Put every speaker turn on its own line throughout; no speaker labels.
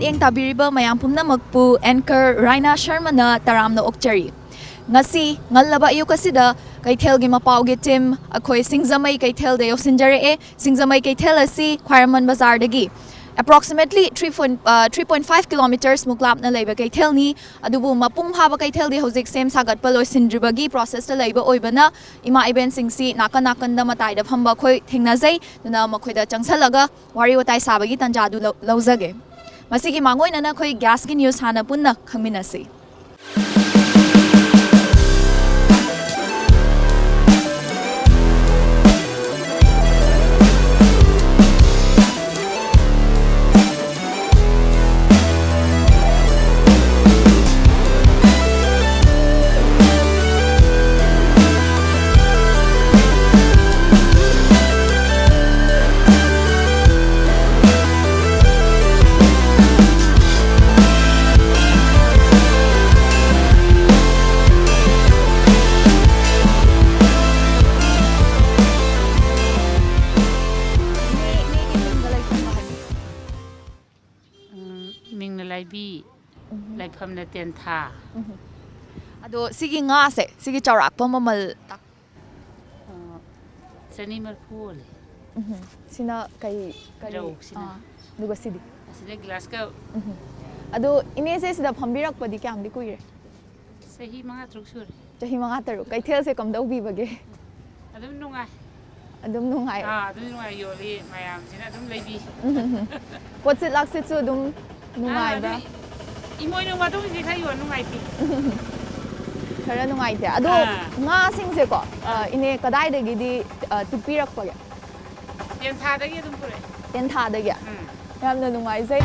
Mieng tabiriba mayang pumnamagpu anchor Raina Sharma na taramna okchari. Ngasi ngalaba iyo kasida KEITHELGI MAPAO gi team akhoi SINGJAMEI KEITHEL de yosinjare SINGJAMEI KEITHEL asi Khwairaman Bazar dagi. Approximately 3.5 kilometers muklap na leiba KEITHEL ni adubu mapung phaba KEITHEL di hojik sem sagat palo sindribagi process ta leiba oibana ima event singsi nakan da matai da phamba khoi thingnajai duna makhoi da changsalaga wari watai sabagi tanjadu laujage masigi mangoi na khoi gas gi news hana punna khangminasi.
Like from the tenta.
Ado sige nga se sige charak pa mamal tak.
Sanimal pool.
Sina kay
Joke sina.
Duga sidi.
Sina Glasgow.
Ado inese sida phambirak padi kyam di kuire.
Sahi mga truksur.
Chahi mga taru KEITHEL se kam dau bi bage.
Adum nungai.
Adum nungai.
Adum nungai yoli mayam sina adum lady.
Potsit laksit su adum nungai ba.
Imoy nung matong hindi kayo nungai pi.
Kara nungai te. Ado nga sing se ko ine kadai dagi di tupirak page.
Tenta dagi adum pure.
Tenta dagi. Yamna nungai sai.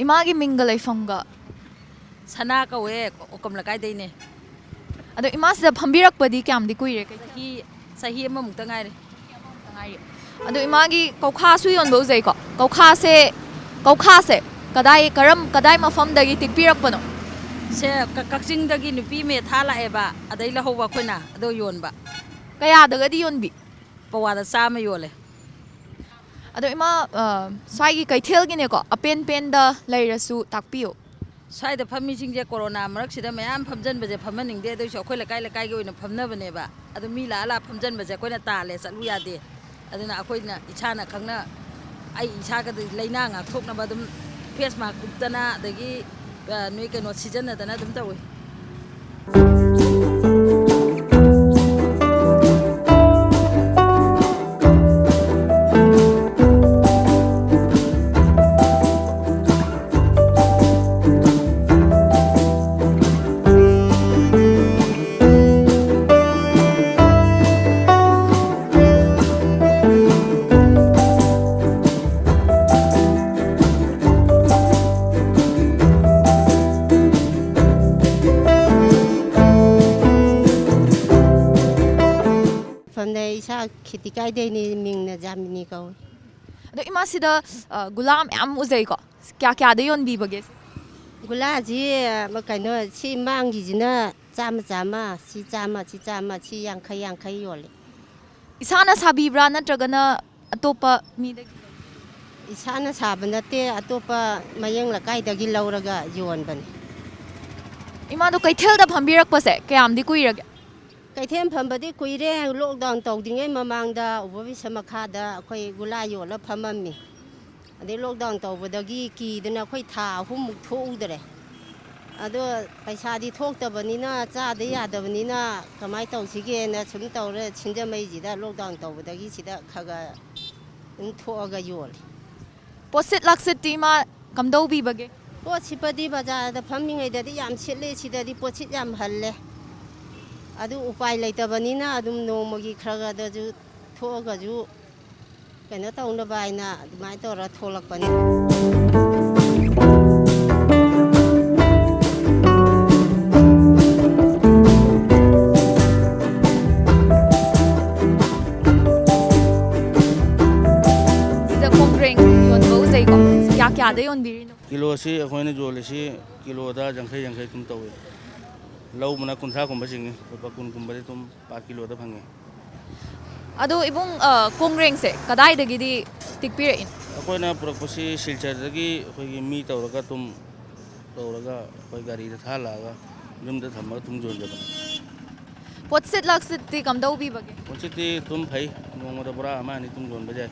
Imagi mingalay fanga.
Sana ka we okom lakay day ne.
Ado imas da phambirak padi kyam di kuire
sahi ama mukta ngai re.
Ado imagi kaukha su yon bo zai ko. Kaukha se kadai mafam dagi tikpirak pano.
Se kakjing dagi nupi me thala eba adai la howa khoina ado yon ba.
Kaya daga di yon bi.
Pawada sama yole.
Ado ima swagi KEITHEL gi ne ko apen pen da lairasu takpio.
Sai da phami jingje corona marak sida mayam phamjan baje phamaning de do khoi lakai gi oina phamna bane ba ado mi la ala phamjan baje koina ta le chalu ya de aduna akoina ichana khangna ai isa ga leina nga thokna ba dum face mask kuptana dagi noi ke no season na dana dum tawi.
Khiti kai de ni ming na jamini ko.
Ado ima sida gulam am uzai ko. Kya de yon bi bage.
Gula ji ma kai no chi mang gi jina chama chi yang khai yole.
Isana sabi bra na tragana atopa mi de.
Isana sabana te atopa mayang la kai dagi lauraga yon ban.
Ima do KEITHEL da phambirak pa se kyam di kuirage.
KEITHEL phambadi kuire lockdown tawdingai mamangda ubabi samakha khoi gula yola phamami ade lockdown tawbadagi ki dana khoi tha hum thoudre ado paisa di thoktabanina cha de yadabanina kamai tawsige na sum tawre SINGJAMEI ji da lockdown tawbadagi sida khaga thoaga yol
Posit laksit tima kamdau bi bage.
Potsipadi bazaar da phamingai da yam sile sida di potsit yam halle adu upai leitabani adum nomagi khraga da ju thoga ju kaina tauna baina mai tora tholakpani.
ꯀꯣꯡꯒ꯭ꯔꯦꯡ ꯌꯣꯟꯕ ꯎꯖꯩꯀꯣ ꯀꯌꯥꯗ ꯌꯣꯟꯕꯤꯔꯤꯅꯣ
ꯀꯤꯂꯣꯁꯤ ꯑꯩꯈꯣꯏꯅ ꯌꯣꯜꯂꯤꯁꯤ ꯀꯤꯂꯣꯗ ꯌꯥꯡꯈꯩ ꯑꯗꯨꯝ ꯇꯧꯏ ꯂꯧꯕꯅ 30ꯒꯨꯝꯕ ꯆꯤꯡꯉꯤ ꯂꯨꯄꯥ 10ꯒꯨꯝꯕꯗꯤ ꯑꯗꯨꯝ ꯀꯤꯂꯣꯗ ꯐꯪꯉꯤ
ꯑꯗꯣ ꯏꯕꯨꯡ ꯀꯣꯡꯒ꯭ꯔꯦꯡꯁꯦ ꯀꯗꯥꯏꯗꯒꯤꯗꯤ ꯇꯤꯛꯄꯤꯔꯛꯏꯅꯣ
ꯑꯩꯈꯣꯏꯅ ꯄꯨꯔꯛꯄꯁꯤ ꯁꯤꯜꯆꯔꯗꯒꯤ ꯑꯩꯈꯣꯏꯒꯤ ꯃꯤ ꯇꯧꯔꯒ ꯑꯩꯈꯣꯏ ꯒꯥꯔꯤꯗ ꯊꯥꯍꯜꯂꯛꯑꯒ ꯌꯨꯝꯗ ꯊꯝꯃꯒ ꯌꯣꯟꯖꯕꯅꯤ
ꯄꯣꯠꯁꯤꯠ ꯂꯥꯛꯁꯤꯠꯇꯤ ꯀꯝꯗꯧꯕꯤꯕꯒꯦ
ꯄꯣꯠꯁꯤꯠꯇꯤ ꯑꯗꯨꯝ ꯐꯩ ꯅꯣꯡꯃꯗ ꯕꯣꯔꯥ ꯑꯃ ꯑꯅꯤ ꯌꯣꯟꯕ ꯌꯥꯏ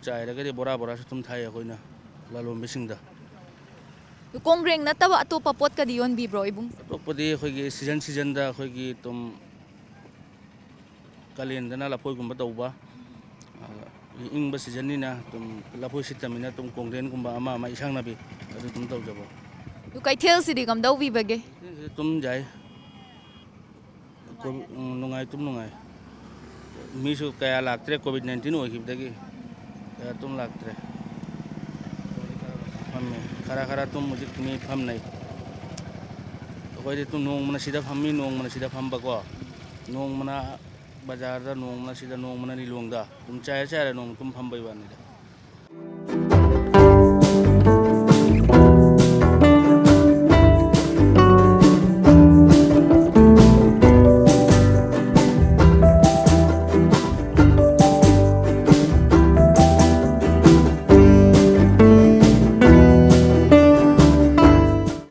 ꯆꯥꯏꯔꯒꯗꯤ ꯕꯣꯔꯥꯁꯨ ꯊꯥꯏ ꯑꯩꯈꯣꯏꯅ ꯂꯂꯣꯟꯕꯤꯁꯤꯡꯗ
ꯀꯣꯡꯒ꯭ꯔꯦꯡ ꯅꯠꯇꯕ ꯑꯇꯣꯞꯄ ꯄꯣꯠꯀꯗꯤ ꯌꯣꯟꯕꯤꯕ꯭ꯔꯣ ꯏꯕꯨꯡ
ꯑꯇꯣꯞꯄꯗꯤ ꯑꯩꯈꯣꯏꯒꯤ ꯁꯤꯖꯟꯗ ꯑꯩꯈꯣꯏꯒꯤ ꯀꯥꯂꯦꯟꯗꯅ ꯂꯐꯣꯏꯒꯨꯝꯕ ꯇꯧꯕ ꯏꯪꯕ ꯁꯤꯖꯟꯅꯤꯅ ꯂꯐꯣꯏ ꯁꯤꯠꯇꯃꯤꯅ ꯀꯣꯡꯒ꯭ꯔꯦꯟꯒꯨꯝꯕ ꯑꯃ ꯏꯟꯁꯥꯡ ꯅꯥꯄꯤ ꯑꯗꯨ ꯇꯧꯖꯕ
ꯀꯩꯊꯦꯜꯁꯤꯗꯤ ꯀꯝꯗꯧꯕꯤꯕꯒꯦ
ꯌꯥꯏ ꯅꯨꯡꯉꯥꯏ ꯃꯤꯁꯨ ꯀꯌꯥ ꯂꯥꯛꯇ꯭ꯔꯦ ꯀꯣꯚꯤꯗ-19 ꯑꯣꯏꯈꯤꯕꯗꯒꯤ ꯀꯌꯥ ꯂꯥꯛꯇ꯭ꯔꯦ ꯐꯝꯃꯦ ꯈꯔ ꯍꯧꯖꯤꯛ ꯃꯤ ꯐꯝꯅꯩ ꯑꯩꯈꯣꯏꯗꯤ ꯅꯣꯡꯃꯅ ꯁꯤꯗ ꯐꯝꯃꯤ ꯅꯣꯡꯃꯅ ꯁꯤꯗ ꯐꯝꯕꯀꯣ ꯅꯣꯡꯃꯅ ꯕꯖꯥꯔꯗ ꯅꯣꯡꯃꯅ ꯁꯤꯗ ꯅꯣꯡꯃꯅ ꯂꯤꯂꯣꯡꯗ ꯆꯥꯏꯔ ꯅꯣꯡꯃ ꯐꯝꯕꯩ ꯋꯥꯅꯤꯗ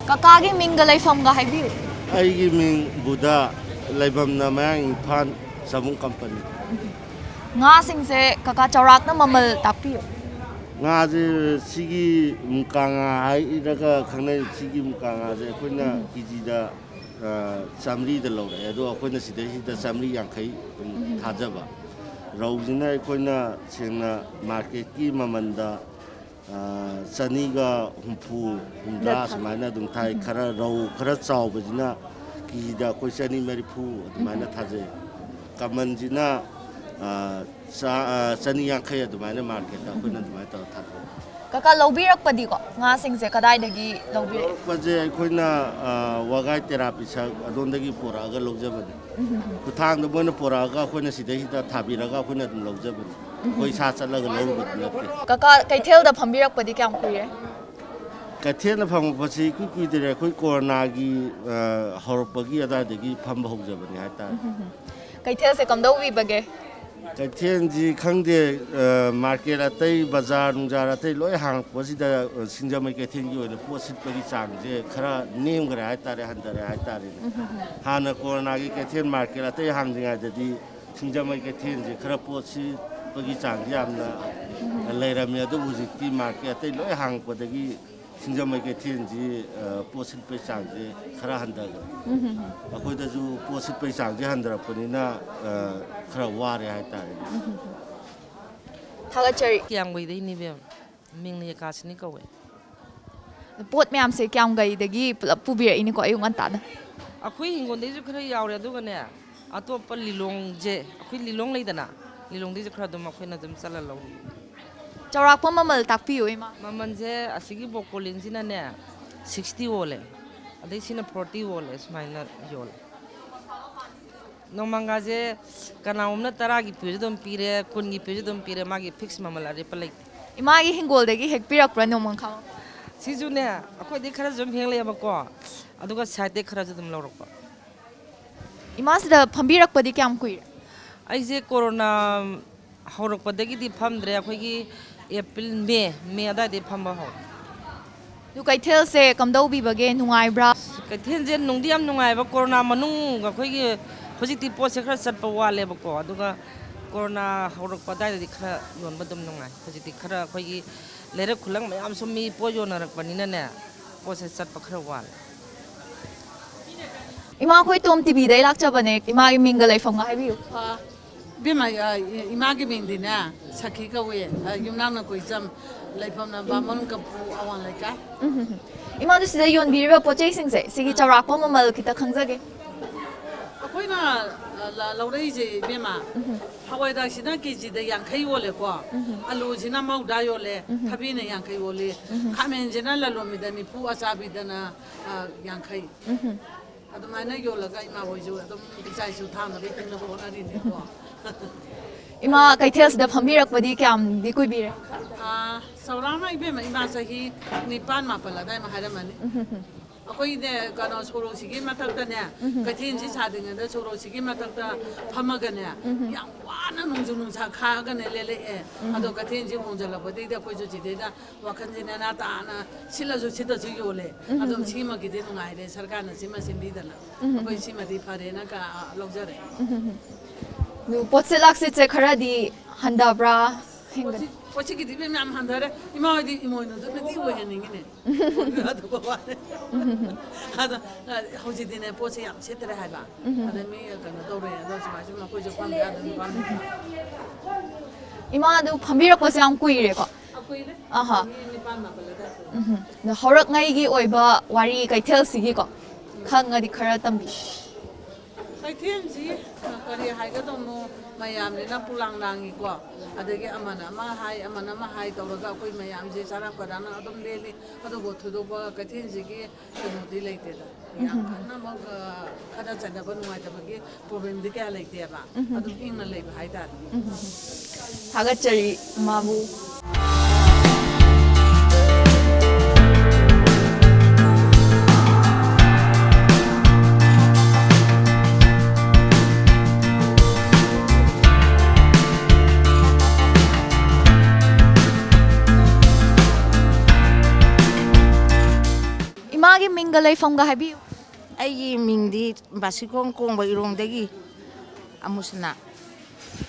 ꯀꯀꯥꯒꯤ ꯃꯤꯡꯒ ꯂꯩꯐꯝꯒ ꯍꯥꯏꯕꯤꯌꯨ
ꯑꯩꯒꯤ ꯃꯤꯡ ꯕꯨꯙꯥ ꯂꯩꯐꯝꯅ ꯃꯌꯥꯡ ꯏꯝꯐꯥꯜ ꯁꯥꯃꯨꯡ ꯀꯝꯄꯅꯤ
ꯉꯥꯁꯤꯡꯁꯦ ꯀꯀꯥ ꯆꯥꯎꯔꯥꯛꯅ ꯃꯃꯜ ꯇꯥꯛꯄꯤꯌꯨ
ꯉꯥꯁꯦ ꯁꯤꯒꯤ ꯃꯨꯀꯥ ꯉꯥ ꯍꯥꯏꯔꯒ ꯈꯪꯅꯩ ꯁꯤꯒꯤ ꯃꯨꯀꯥ ꯉꯥꯁꯦ ꯑꯩꯈꯣꯏꯅ ꯀꯦꯖꯤꯗ 100ꯗ ꯂꯧꯔꯛꯑꯦ ꯑꯗꯣ ꯑꯩꯈꯣꯏꯅ ꯁꯤꯗꯩꯁꯤꯗ 150 ꯊꯥꯖꯕ ꯔꯧꯁꯤꯅ ꯑꯩꯈꯣꯏꯅ ꯁꯦꯡꯅ ꯃꯥꯔꯀꯦꯠꯀꯤ ꯃꯃꯜꯗ 250 ꯁꯨꯃꯥꯏꯅ ꯑꯗꯨꯝ ꯊꯥꯏ ꯔꯧ ꯈꯔ ꯆꯥꯎꯕꯁꯤꯅ ꯀꯦꯖꯤꯗ ꯑꯩꯈꯣꯏ 240 ꯑꯗꯨꯃꯥꯏꯅ ꯊꯥꯖꯩ ꯀꯃꯟꯁꯤꯅ 150 ꯑꯗꯨꯃꯥꯏꯅ ꯃꯥꯔꯀꯦꯠꯇ ꯑꯩꯈꯣꯏꯅ ꯑꯗꯨꯃꯥꯏꯅ ꯇꯧꯔ ꯊꯥꯖꯩ
ꯀꯀꯥ ꯂꯧꯕꯤꯔꯛꯄꯗꯤꯀꯣ ꯉꯥꯁꯤꯡꯁꯦ ꯀꯗꯥꯏꯗꯒꯤ ꯂꯧꯕꯤꯔꯛꯏ
ꯂꯧꯔꯛꯄꯁꯦ ꯑꯩꯈꯣꯏꯅ ꯋꯥꯒꯥꯏ ꯇꯦꯔꯥꯄꯤꯁꯛ ꯑꯗꯣꯝꯗꯒꯤ ꯄꯣꯔꯛꯑꯒ ꯂꯧꯖꯕꯅꯤ ꯈꯨꯊꯥꯡꯗ ꯃꯣꯏꯅ ꯄꯣꯔꯛꯑꯒ ꯑꯩꯈꯣꯏꯅ ꯁꯤꯗꯩꯁꯤꯗ ꯊꯥꯕꯤꯔꯒ ꯑꯩꯈꯣꯏꯅ ꯑꯗꯨꯝ ꯂꯧꯖꯕꯅꯤ ꯑꯩꯈꯣꯏ ꯏꯁꯥ ꯆꯠꯂꯒ ꯂꯧꯔꯨꯕꯗꯤ ꯅꯠꯇꯦ
ꯀꯀꯥ ꯀꯩꯊꯦꯜꯗ ꯐꯝꯕꯤꯔꯛꯄꯗꯤ ꯀꯌꯥꯝ ꯀꯨꯏꯔꯦ
ꯀꯩꯊꯦꯜꯗ ꯐꯝꯃꯛꯄꯁꯤ ꯏꯀꯨꯏ ꯀꯨꯏꯗ꯭ꯔꯦ ꯑꯩꯈꯣꯏ ꯀꯣꯔꯣꯅꯥꯒꯤ ꯍꯧꯔꯛꯄꯒꯤ ꯑꯗꯨꯋꯥꯏꯗꯒꯤ ꯐꯝꯕ ꯍꯧꯖꯕꯅꯤ ꯍꯥꯏꯇꯥꯔꯦ
ꯀꯩꯊꯦꯜꯁꯦ ꯀꯝꯗꯧꯕꯤꯕꯒꯦ
ꯀꯩꯊꯦꯜꯁꯤ ꯈꯪꯗꯦ ꯃꯥꯔꯀꯦꯠ ꯑꯇꯩ ꯕꯖꯥꯔ ꯅꯨꯡꯖꯥꯔ ꯑꯇꯩ ꯂꯣꯏ ꯍꯥꯡꯉꯛꯄꯁꯤꯗ ꯁꯤꯡꯖꯃꯩ ꯀꯩꯊꯦꯜꯒꯤ ꯑꯣꯏꯅ ꯄꯣꯠ ꯁꯤꯠꯄꯒꯤ ꯆꯥꯡꯁꯦ ꯈꯔ ꯅꯦꯝꯈ꯭ꯔꯦ ꯍꯥꯏꯇꯥꯔꯦ ꯍꯟꯊꯔꯦ ꯍꯥꯏꯇꯥꯔꯦꯅꯦ ꯍꯥꯟꯅ ꯀꯣꯔꯣꯅꯥꯒꯤ ꯀꯩꯊꯦꯜ ꯃꯥꯔꯀꯦꯠ ꯑꯇꯩ ꯍꯥꯡꯗ꯭ꯔꯤꯉꯩꯗꯗꯤ ꯁꯤꯡꯖꯃꯩ ꯀꯩꯊꯦꯜꯁꯦ ꯈꯔ ꯄꯣꯠ ꯁꯤꯠꯄꯒꯤ ꯆꯥꯡꯁꯦ ꯌꯥꯝꯅ ꯂꯩꯔꯝꯃꯦ ꯑꯗꯨꯕꯨ ꯍꯧꯖꯤꯛꯇꯤ ꯃꯥꯔꯀꯦꯠ ꯑꯇꯩ ꯂꯣꯏ ꯍꯥꯡꯉꯛꯄꯗꯒꯤ ꯁꯤꯡꯖꯃꯩ ꯀꯩꯊꯦꯜꯁꯤ ꯄꯣꯠ ꯁꯤꯠꯄꯒꯤ ꯆꯥꯡꯁꯦ ꯈꯔ ꯍꯟꯊꯈ꯭ꯔꯦ ꯑꯩꯈꯣꯏꯗꯁꯨ ꯄꯣꯠ ꯁꯤꯠꯄꯒꯤ ꯆꯥꯡꯁꯦ ꯍꯟꯊꯔꯛꯄꯅꯤ나 खरा वारे हाइतारे
थागतचरी
ꯀꯌꯥꯝꯒꯩꯗꯩꯅꯦꯕ ꯃꯤꯡꯅ ꯌꯦꯀꯥꯁꯤꯅꯤ ꯀꯧꯋꯦ
ꯄꯣꯠ ꯃꯌꯥꯝꯁꯦ ꯀꯌꯥꯝꯒꯩꯗꯒꯤ ꯄꯨꯂꯞ ꯄꯨꯕꯤꯔꯛꯏꯅꯤꯀꯣ ꯑꯌꯨꯛ ꯉꯟꯇꯥꯗ
ꯑꯩꯈꯣꯏ ꯍꯤꯡꯒꯣꯜꯗꯩꯁꯨ ꯈꯔ ꯌꯥꯎꯔꯦ ꯑꯗꯨꯒꯅꯦ ꯑꯇꯣꯞꯄ ꯂꯤꯂꯣꯡꯁꯦ ꯑꯩꯈꯣꯏ ꯂꯤꯂꯣꯡ ꯂꯩꯗꯅ ꯂꯤꯂꯣꯡꯗꯩꯁꯨ ꯈꯔ ꯑꯗꯨꯝ ꯑꯩꯈꯣꯏꯅ ꯑꯗꯨꯝ ꯆꯠꯂ ꯂꯧꯔꯤ
ꯆꯥꯎꯔꯥꯛꯄ ꯃꯃꯜ ꯇꯥꯛꯄꯤꯌꯨ ꯏꯃꯥ
ꯃꯃꯜꯁꯦ ꯑꯁꯤꯒꯤ ꯕꯣꯀꯣꯂꯤꯟꯁꯤꯅꯅꯦ 60 ꯑꯣꯜꯂꯦ ꯑꯗꯩ ꯁꯤꯅ 40 ꯑꯣꯜꯂꯦ ꯁꯨꯃꯥꯏꯅ ꯌꯣꯜꯂꯦ ꯅꯣꯡꯃꯪꯒꯥꯁꯦ ꯀꯅꯥꯒꯨꯝꯕꯅ 10ꯒꯤ ꯄꯤꯔꯁꯨ ꯑꯗꯨꯝ ꯄꯤꯔꯦ 10ꯒꯤ ꯄꯤꯔꯁꯨ ꯑꯗꯨꯝ ꯄꯤꯔꯦ ꯃꯥꯒꯤ ꯐꯤꯛꯁ ꯃꯃꯜ ꯑꯔꯦꯞꯄ ꯂꯩꯇꯦ
ꯏꯃꯥꯒꯤ ꯍꯤꯡꯒꯣꯜꯗꯒꯤ ꯍꯦꯛꯄꯤꯔꯛꯄ꯭ꯔꯥ ꯅꯣꯡꯃꯪꯈꯥ
ꯁꯤꯁꯨꯅꯦ ꯑꯩꯈꯣꯏꯗꯤ ꯈꯔ ꯁꯨꯝ ꯍꯦꯛꯂꯛꯑꯦꯕꯀꯣ ꯑꯗꯨꯒ ꯁꯥꯏꯠꯇꯩ ꯈꯔꯁꯨ ꯑꯗꯨꯝ ꯂꯧꯔꯛꯄ
ꯏꯃꯥꯁꯤꯗ ꯐꯝꯕꯤꯔꯛꯄꯗꯤ ꯀꯌꯥꯝ ꯀꯨꯏꯔꯦ
ꯑꯩꯁꯦ ꯀꯣꯔꯣꯅꯥ ꯍꯧꯔꯛꯄꯗꯒꯤꯗꯤ ꯐꯝꯗ꯭ꯔꯦ ꯑꯩꯈꯣꯏꯒꯤ ꯑꯦꯄ꯭ꯔꯤꯜ ꯃꯦ ꯑꯗꯥꯏꯗꯩ ꯐꯝꯕ ꯍꯧꯔꯦ
ꯑꯗꯨ ꯀꯩꯊꯦꯜꯁꯦ ꯀꯝꯗꯧꯕꯤꯕꯒꯦ ꯅꯨꯡꯉꯥꯏꯕ꯭ꯔꯥ
ꯀꯩꯊꯦꯜꯁꯦ ꯅꯨꯡꯗꯤ ꯌꯥꯝ ꯅꯨꯡꯉꯥꯏꯕ ꯀꯣꯔꯣꯅꯥ ꯃꯅꯨꯡ ꯑꯩꯈꯣꯏꯒꯤ ꯍꯧꯖꯤꯛꯇꯤ ꯄꯣꯠꯁꯦ ꯈꯔ ꯆꯠꯄ ꯋꯥꯠꯂꯦꯕꯀꯣ ꯑꯗꯨꯒ ꯀꯣꯔꯣꯅꯥ ꯍꯧꯔꯛꯄ ꯑꯗꯥꯏꯗꯗꯤ ꯈꯔ ꯌꯣꯟꯕ ꯑꯗꯨꯝ ꯅꯨꯡꯉꯥꯏ ꯍꯧꯖꯤꯛꯇꯤ ꯈꯔ ꯑꯩꯈꯣꯏꯒꯤ ꯂꯩꯔꯛ ꯈꯨꯜꯂꯪ ꯃꯌꯥꯝ ꯁꯨꯝ ꯃꯤ ꯄꯣꯠ ꯌꯣꯟꯅꯔꯛꯄꯅꯤꯅꯅꯦ ꯄꯣꯠꯁꯦ ꯆꯠꯄ ꯈꯔ ꯋꯥꯠꯂꯦ
ꯏꯃꯥ ꯑꯩꯈꯣꯏ ꯇꯣꯝ ꯇꯤꯚꯤꯗꯩ ꯂꯥꯛꯆꯕꯅꯦ ꯏꯃꯥꯒꯤ ꯃꯤꯡꯒ ꯂꯩꯐꯝꯒ ꯍꯥꯏꯕꯤꯌꯨ
ꯕꯦꯝꯃ ꯏꯃꯥꯒꯤ ꯃꯤꯡꯗꯤꯅꯦ ꯁꯈꯤ ꯀꯧꯋꯦ ꯌꯨꯝꯅꯥꯝꯅ ꯀꯣꯏꯆꯝ ꯂꯩꯐꯝꯅ ꯕꯥꯃꯣꯟ ꯀꯝꯄꯨ ꯑꯋꯥꯡ ꯂꯩꯀꯥꯏ
ꯏꯃꯥꯗꯨ ꯁꯤꯗ ꯌꯣꯟꯕꯤꯔꯤꯕ ꯄꯣꯠꯆꯩꯁꯤꯡꯁꯦ ꯁꯤꯒꯤ ꯆꯥꯎꯔꯥꯛꯄ ꯃꯃꯜ ꯈꯤꯇ ꯈꯪꯖꯒꯦ
ꯑꯩꯈꯣꯏꯅ ꯂꯧꯔꯛꯏꯁꯦ ꯏꯕꯦꯝꯃ ꯍꯋꯥꯏꯗꯥꯛꯁꯤꯅ ꯀꯦꯖꯤꯗ 50 ꯌꯣꯜꯂꯦꯀꯣ ꯑꯂꯨꯁꯤꯅ 90 ꯌꯣꯜꯂꯦ ꯊꯕꯤꯅ 50 ꯌꯣꯜꯂꯦ ꯈꯥꯃꯦꯟꯁꯤꯅ ꯂꯂꯣꯟꯕꯤꯗ 90 ꯑꯆꯥꯕꯤꯗꯅ 50 ꯑꯗꯨꯃꯥꯏꯅ ꯌꯣꯜꯂꯒ ꯏꯃꯥ ꯍꯣꯏꯁꯨ ꯑꯗꯨꯝ ꯏꯆꯥ ꯏꯁꯨ ꯊꯥꯅꯕ ꯍꯤꯡꯅꯕ ꯍꯣꯠꯅꯔꯤꯅꯦꯀꯣ
Ima kaithelsda phambirakpadi kyam di kuibire.
Saurana ibema ima sahi nipan mapala dai maharamani. Akoi de kano soro sigi matakta ne kathin si sadinga da soro sigi matakta phamaga ne yang wana nungju sa khaga ne lele e ado kathin ji monjala bodi da koi jo ji de da wakan ji na ta na sila jo sida ju yole ado sima gi de nungai re sarkar na sima simbi da na akoi sima di phare na ka logjare
Nu potse lakse che khara di handabra hinga.
Pochi ki dibe me am handare ima di imo no do di wo hen ngi ne ado ko wa ado hoji dine pochi am setere hai ba ado me ka no do re ado sima sima ko jo kwam ga do kwam
Ima du phambirakpase yam kuire ko.
akoi re
Aha.
ni pan ma bala da
Na horak ngai gi oiba wari kaithel sigi ko. Khanga di khara tambi.
kaithen ji kari hai ga do no mayam ne na pulang langi ko adagi amana ma hai to ga koi mayam je sara ko da na adum le le ado go thu do ba kaithen ji gi no di leite da yang na ma kada chana ba nuai ta ba gi problem di ka leite ba adum ing na le ba hai da
Thagachari mabu. Imagi mingalay from gahabi.
ꯑꯩꯒꯤ ꯃꯤꯡꯗꯤ ꯕꯥꯁꯤꯈꯣꯡ ꯀꯣꯡꯕ ꯏꯔꯣꯡꯗꯒꯤ ꯑꯃꯨꯁꯅꯥ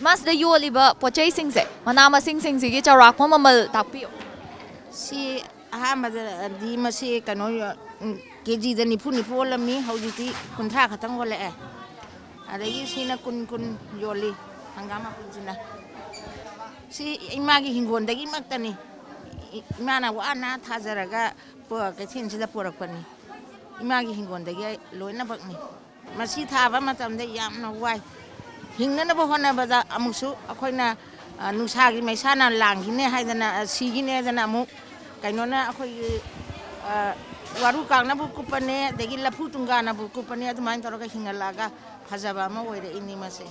Mas da yoliba pochai singse. Manama sing sigi charak mamal takpiyo.
ꯁꯤ ꯑꯍꯥꯟꯕꯗꯗꯤ ꯃꯁꯤ ꯀꯩꯅꯣ ꯀꯦꯖꯤꯗ ꯅꯤꯐꯨ ꯑꯣꯜꯂꯝꯃꯤ ꯍꯧꯖꯤꯛꯇꯤ 30 ꯈꯛꯇꯪ ꯑꯣꯜꯂꯛꯑꯦ ꯑꯗꯒꯤ ꯁꯤꯅ 10 ꯌꯣꯜꯂꯤ ꯍꯪꯒꯥꯝ ꯃꯄꯨꯟꯁꯤꯅ ꯁꯤ ꯏꯃꯥꯒꯤ ꯍꯤꯡꯒꯣꯜꯗꯒꯤ ꯃꯛꯇꯅꯤ ꯏꯃꯥꯅ ꯋꯥꯅ ꯊꯥꯖꯔꯒ ꯀꯩꯊꯦꯜꯁꯤꯗ ꯄꯨꯔꯛꯄꯅꯤ 이마기 hingon데게 로이나박니 마시 타바 마tam데 얌나 와이 힝나나바 호나바다 아무수 아코이나 누사기 메사나 랑기네 하이다나 시기네다나 아무 kainona akhoi waru kangna bu kupane degi lapu tungana bu kupane adumain toroga hingalaga phajaba ma oire ini mase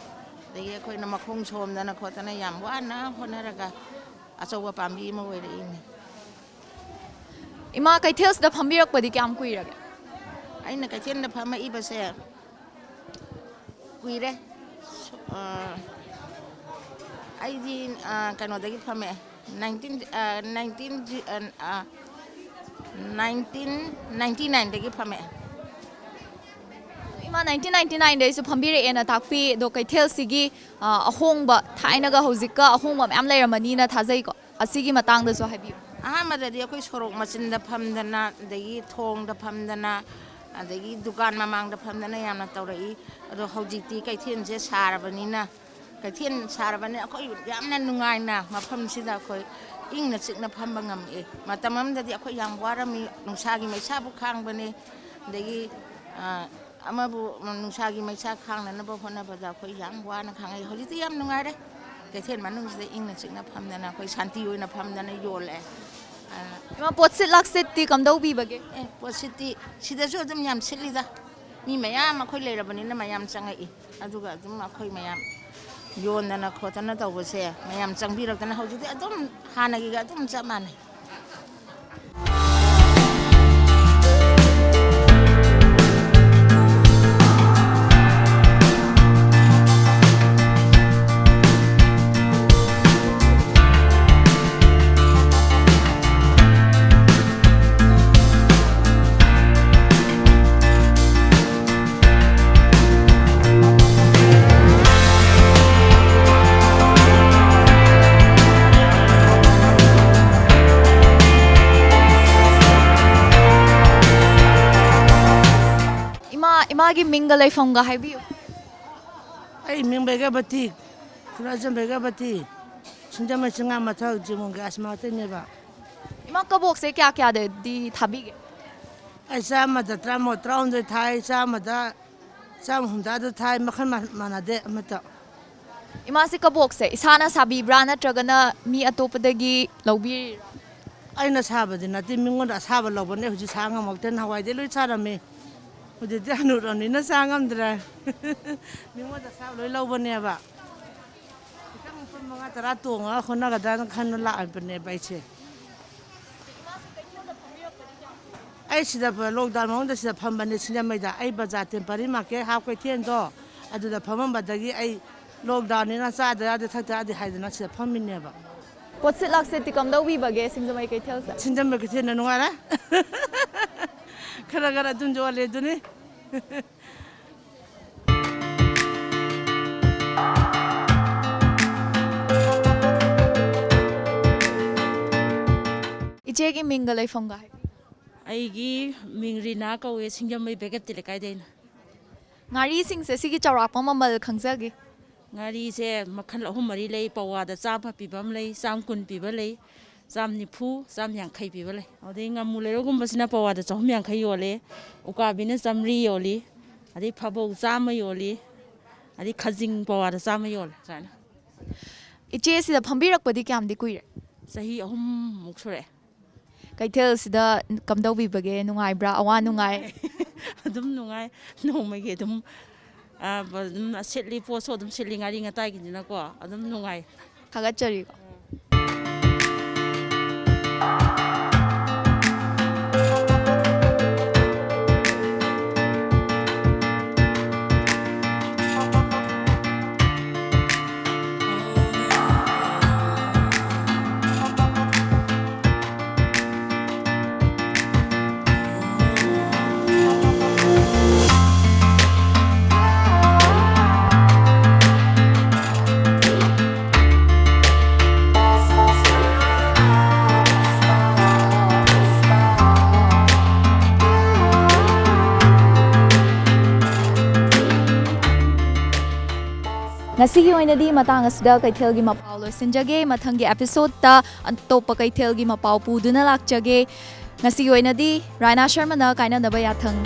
degi akhoi na makhong somdana khotana yam wana honaraga achowa pambi ma oire ini
Ima kaithels da phambirakpadi kyam kuiraga
aina kaithen da phama ibase kuire aidi kanodagi phame 1999 dagi phame
Ima 1999 dai su phambire ena takpi do kaithel sigi ahongba thainaga hojikka ahongba myam leiramani na thajai ko asigi matang da su habi
ahamadadi akhoi sorok machin da phamdana dagi thong da phamdana adagi dukan mamang da phamdana yamna tawrai ado hojikti kaithen je sarabanina kaithen sarabani akhoi yamna nungaina mafam sida akhoi ingna chikna phamba ngam e matamam dadi akhoi yam warami nungsagi maisa bu khangbane dagi amabu nungsagi maisa khangna na ba hona ba da akhoi yam wana khangai hojiti yam nungaire kaithen manung sida ingna chikna phamdana akhoi shanti oina phamdana yole
Ima potsit laksit ti kamdau bi bage
potsit sida so dum yam silida mi mayam akhoi leirabanina mayam changai aduga dum akhoi mayam yonana khotana tawbase mayam changbirakana hojiti adum hanagi ga adum chamane
Imagi mingalay from gahabi
Ay mingbega batik kurajan bega bati sinjamai singa mathak jimunga asmate neba
Ima kabok se kya kya de di thabi ge
ai sama da tramo traunde thai sama da sam humda da thai makhan manade amata
Ima se kabok se isana sabi brana tragana mi atopadagi lawbi
aina sabadi nati mingon asaba lobane huji sanga mokten hawai de loi charame huji de anurani na sangam dra mingon asaba loi lobane ba mga tara tunga ako nagadaan kanulaan pa ne baitse. Ay sida pa lockdown mo sida pambani sinjamay da ay bajatin pari market half Kaithel do aduda pamambadagi ay lockdown ni na sa da thakta adi haidana sida pamminne ba.
Potsit lakse tikam daw bibage Singjamei Keithel sa.
Sinjamay Keithel na nungara. Kara dun jole duni. Ichegi mingalay fonga.
ꯑꯩꯒꯤ ꯃꯤꯡ ꯔꯤꯅꯥ ꯀꯧꯋꯦ ꯁꯤꯡꯖꯃꯩ ꯕꯦꯒꯞꯇꯤ ꯂꯩꯀꯥꯏꯗꯩꯅ
ꯉꯥꯔꯤꯁꯤꯡꯁꯦ ꯁꯤꯒꯤ ꯆꯥꯎꯔꯥꯛꯄ ꯃꯃꯜ ꯈꯪꯖꯒꯦ
ꯉꯥꯔꯤꯁꯦ ꯃꯈꯜ 3-4 ꯂꯩ ꯄꯋꯥꯗ 100 ꯄꯤꯕ ꯑꯃ ꯂꯩ 110 ꯄꯤꯕ ꯂꯩ 190 150 ꯄꯤꯕ ꯂꯩ ꯑꯗꯩ ꯉꯥꯃꯨ ꯂꯩꯔꯣꯒꯨꯝꯕꯁꯤꯅ ꯄꯋꯥꯗ 250 ꯌꯣꯜꯂꯦ ꯎꯀꯥꯕꯤꯅ 100 ꯌꯣꯜꯂꯤ ꯑꯗꯩ ꯐꯕꯧ 100 ꯌꯣꯜꯂꯤ ꯑꯗꯩ ꯈꯖꯤꯡ ꯄꯋꯥꯗ 100 ꯌꯣꯜꯂꯦ ꯁꯨꯃꯥꯏꯅ
ꯏꯆꯦ ꯁꯤꯗ ꯐꯝꯕꯤꯔꯛꯄꯗꯤ ꯀꯌꯥꯝꯗꯤ ꯀꯨꯏꯔꯦ
ꯆꯍꯤ 3ꯃꯨꯛ ꯁꯨꯔꯦ
Kaithel sida kamdawbibage nungaibra awa nungai
ꯑꯗꯨꯝ ꯅꯨꯡꯉꯥꯏ ꯅꯣꯡꯃꯒꯤ ꯑꯗꯨꯝ ꯁꯤꯠꯂꯤ ꯄꯣꯠꯁꯨ ꯑꯗꯨꯝ ꯁꯤꯠꯂꯤ ꯉꯥꯔꯤ ꯉꯇꯥꯏꯒꯤꯅꯤꯅꯀꯣ ꯑꯗꯨꯝ ꯅꯨꯡꯉꯥꯏ
ꯊꯥꯒꯠꯆꯔꯤꯀꯣ Ngasihi oinadi matang asida Kaithelgi Mapao loisinjage mathanggi episode ta atoppa Kaithelgi Mapao puduna lakjage ngasihi oinadi Raina Sharma na kaina naba yathang